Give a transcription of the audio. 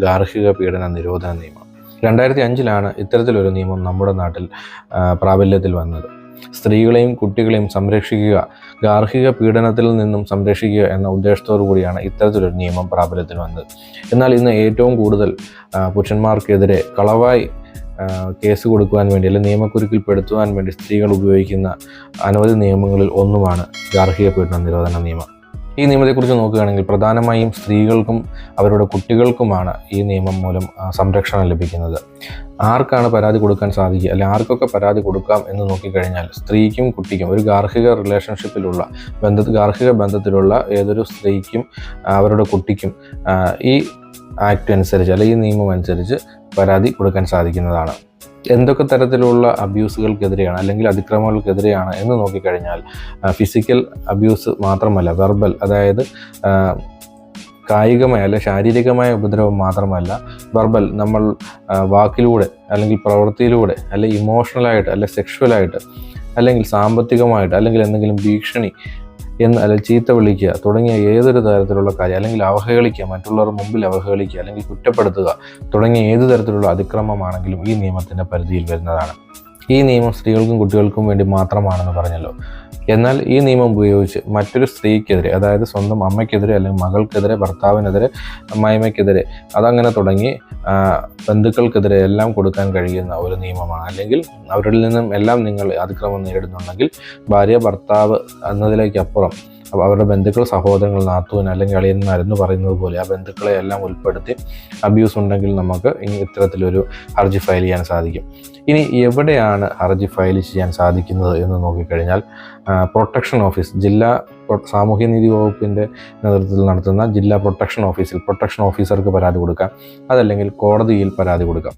ഗാർഹിക പീഡന നിരോധന നിയമം. 2005 ഇത്തരത്തിലൊരു നിയമം നമ്മുടെ നാട്ടിൽ പ്രാബല്യത്തിൽ വന്നത്. സ്ത്രീകളെയും കുട്ടികളെയും സംരക്ഷിക്കുക, ഗാർഹിക പീഡനത്തിൽ നിന്നും സംരക്ഷിക്കുക എന്ന ഉദ്ദേശത്തോടു കൂടിയാണ് ഇത്തരത്തിലൊരു നിയമം പ്രാബല്യത്തിൽ വന്നത്. എന്നാൽ ഇന്ന് ഏറ്റവും കൂടുതൽ പുരുഷന്മാർക്കെതിരെ കളവായി കേസ് കൊടുക്കുവാൻ വേണ്ടി അല്ലെങ്കിൽ നിയമക്കുരുക്കിൽപ്പെടുത്തുവാൻ വേണ്ടി സ്ത്രീകൾ ഉപയോഗിക്കുന്ന അനവധി നിയമങ്ങളിൽ ഒന്നുമാണ് ഗാർഹിക പീഡന നിരോധന നിയമം. ഈ നിയമത്തെക്കുറിച്ച് നോക്കുകയാണെങ്കിൽ പ്രധാനമായും സ്ത്രീകൾക്കും അവരുടെ കുട്ടികൾക്കുമാണ് ഈ നിയമം മൂലം സംരക്ഷണം ലഭിക്കുന്നത്. ആർക്കാണ് പരാതി കൊടുക്കാൻ സാധിക്കുക, അല്ലെങ്കിൽ ആർക്കൊക്കെ പരാതി കൊടുക്കാം എന്ന് നോക്കിക്കഴിഞ്ഞാൽ സ്ത്രീക്കും കുട്ടിക്കും, ഒരു ഗാർഹിക റിലേഷൻഷിപ്പിലുള്ള ഗാർഹിക ബന്ധത്തിലുള്ള ഏതൊരു സ്ത്രീക്കും അവരുടെ കുട്ടിക്കും ഈ ആക്ട് അനുസരിച്ച് അല്ലെങ്കിൽ ഈ നിയമം അനുസരിച്ച് പരാതി കൊടുക്കാൻ സാധിക്കുന്നതാണ്. എന്തൊക്കെ തരത്തിലുള്ള അബ്യൂസുകൾക്കെതിരെയാണ് അല്ലെങ്കിൽ അതിക്രമങ്ങൾക്കെതിരെയാണ് എന്ന് നോക്കിക്കഴിഞ്ഞാൽ ഫിസിക്കൽ അബ്യൂസ് മാത്രമല്ല, വെർബൽ, അതായത് കായികമായ അല്ലെ ശാരീരികമായ ഉപദ്രവം മാത്രമല്ല, വെർബൽ, നമ്മൾ വാക്കിലൂടെ അല്ലെങ്കിൽ പ്രവൃത്തിയിലൂടെ അല്ലെങ്കിൽ ഇമോഷണലായിട്ട് അല്ലെങ്കിൽ സെക്ഷുവലായിട്ട് അല്ലെങ്കിൽ സാമ്പത്തികമായിട്ട് അല്ലെങ്കിൽ എന്തെങ്കിലും ഭീഷണി അല്ലെങ്കിൽ ചീത്ത വിളിക്കുക തുടങ്ങിയ ഏതൊരു തരത്തിലുള്ള കാര്യം, അല്ലെങ്കിൽ അവഹേളിക്കുക, മറ്റുള്ളവരുടെ മുമ്പിൽ അവഹേളിക്കുക അല്ലെങ്കിൽ കുറ്റപ്പെടുത്തുക തുടങ്ങിയ ഏത് തരത്തിലുള്ള അതിക്രമമാണെങ്കിലും ഈ നിയമത്തിൻ്റെ പരിധിയിൽ വരുന്നതാണ്. ഈ നിയമം സ്ത്രീകൾക്കും കുട്ടികൾക്കും വേണ്ടി മാത്രമാണെന്ന് പറഞ്ഞല്ലോ. എന്നാൽ ഈ നിയമം ഉപയോഗിച്ച് മറ്റൊരു സ്ത്രീക്കെതിരെ, അതായത് സ്വന്തം അമ്മയ്ക്കെതിരെ അല്ലെങ്കിൽ മകൾക്കെതിരെ, ഭർത്താവിനെതിരെ, അമ്മായിമ്മയ്ക്കെതിരെ, അതങ്ങനെ തുടങ്ങി ബന്ധുക്കൾക്കെതിരെ എല്ലാം കൊടുക്കാൻ കഴിയുന്ന ഒരു നിയമമാണ്. അല്ലെങ്കിൽ അവരിൽ നിന്നും എല്ലാം നിങ്ങൾ അതിക്രമം നേരിടുന്നുണ്ടെങ്കിൽ ഭാര്യ ഭർത്താവ് എന്നതിലേക്കപ്പുറം അവരുടെ ബന്ധുക്കൾ, സഹോദരങ്ങൾ, നാത്തൂൻ അല്ലെങ്കിൽ അളിയന്മാരെന്ന് പറയുന്നത് പോലെ ആ ബന്ധുക്കളെ എല്ലാം ഉൾപ്പെടുത്തി അബ്യൂസ് ഉണ്ടെങ്കിൽ നമുക്ക് ഇത്തരത്തിലൊരു ഹർജി ഫയൽ ചെയ്യാൻ സാധിക്കും. ഇനി എവിടെയാണ് ഹർജി ഫയൽ ചെയ്യാൻ സാധിക്കുന്നത് എന്ന് നോക്കിക്കഴിഞ്ഞാൽ പ്രൊട്ടക്ഷൻ ഓഫീസ്, ജില്ലാ സാമൂഹ്യനീതി വകുപ്പിൻ്റെ നേതൃത്വത്തിൽ നടത്തുന്ന ജില്ലാ പ്രൊട്ടക്ഷൻ ഓഫീസിൽ പ്രൊട്ടക്ഷൻ ഓഫീസർക്ക് പരാതി കൊടുക്കാം. അതല്ലെങ്കിൽ കോടതിയിൽ പരാതി കൊടുക്കാം.